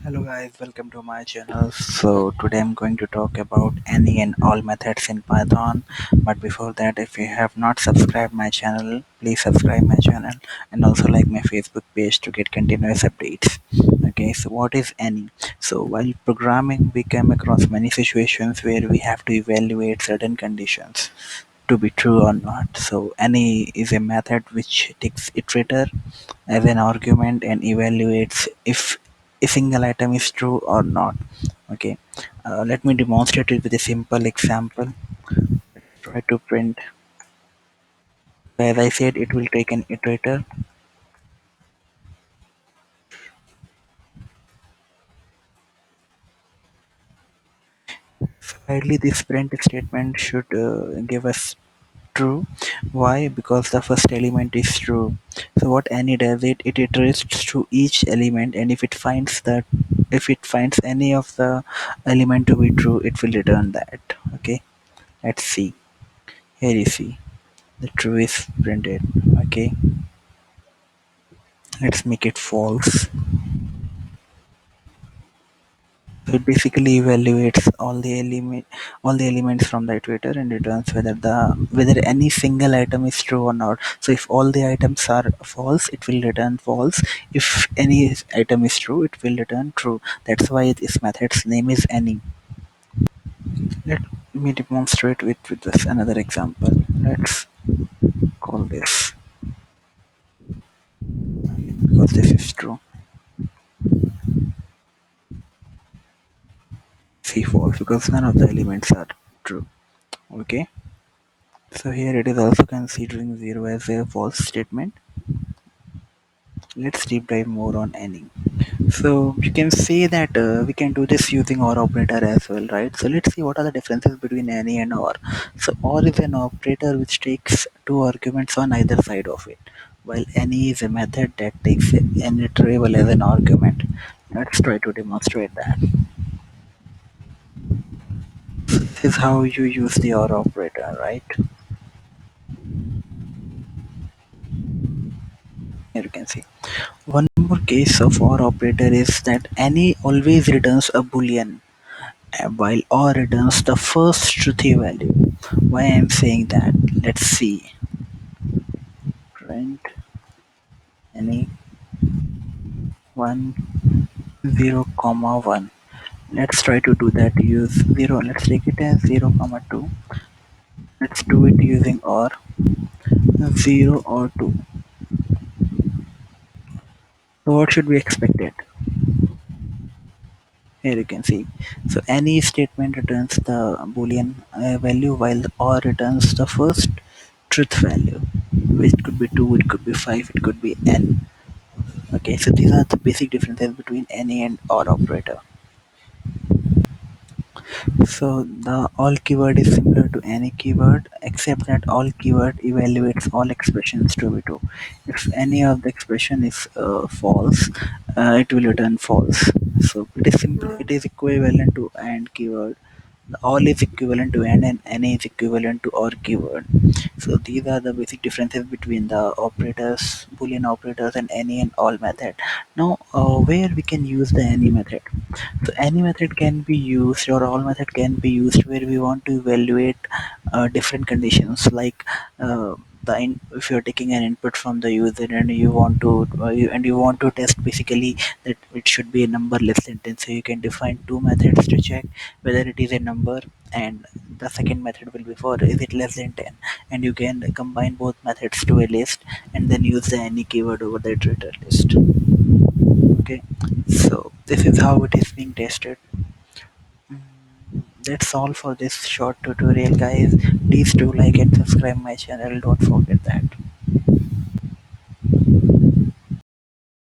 Hello guys, welcome to my channel. So today I'm going to talk about any and all methods in Python. But before that, if you have not subscribed my channel, please subscribe my channel and also like my Facebook page to get continuous updates. Okay, so what is any? So while programming, we came across many situations where we have to evaluate certain conditions to be true or not. So any is a method which takes iterator as an argument and evaluates if a single item is true or not. Okay, let me demonstrate it with a simple example. Try to print. As I said, it will take an iterator. So ideally, this print statement should give us true. Why? Because the first element is true. So what any does, it iterates through each element, and if it finds any of the element to be true, it will return that. Okay, let's see. Here you see the true is printed. Okay, let's make it false. So it basically evaluates all the elements from the iterator and returns whether any single item is true or not. So if all the items are false, it will return false. If any item is true, it will return true. That's why this method's name is any. Let me demonstrate with this another example. Let's call this because this is true. See false because none of the elements are true. Okay, so here it is also considering 0 as a false statement. Let's deep dive more on any. So you can say that we can do this using OR operator as well, right? So let's see what are the differences between any and OR. So OR is an operator which takes two arguments on either side of it, while any is a method that takes any variable as an argument. Let's try to demonstrate that. This is how you use the OR operator, right? Here you can see. One more case of OR operator is that any always returns a boolean while OR returns the first truthy value. Why I'm saying that? Let's see. Print any 1 0 comma 1. Let's try to do that. Use 0. Let's take it as 0 comma 2. Let's do it using OR 0 or 2. So what should we expect it? Here you can see. So any statement returns the boolean value while OR returns the first truth value, which could be 2, it could be 5, it could be n. Okay, so these are the basic differences between any and OR operator. So the all keyword is similar to any keyword except that all keyword evaluates all expressions to be true. If any of the expression is false, it will return false. So it is simple. It is equivalent to AND keyword. All is equivalent to AND and any is equivalent to OR keyword. So these are the basic differences between the operators, Boolean operators, and any and all method. Now, where we can use the any method? So any method can be used, or all method can be used where we want to evaluate different conditions, like if you're taking an input from the user and you want to test basically that it should be a number less than 10. So you can define two methods to check whether it is a number, and the second method will be for is it less than 10, and you can combine both methods to a list and then use the any keyword over the iterator list. Okay, so this is how it is being tested. That's all for this short tutorial, guys. Please do like and subscribe my channel, don't forget that.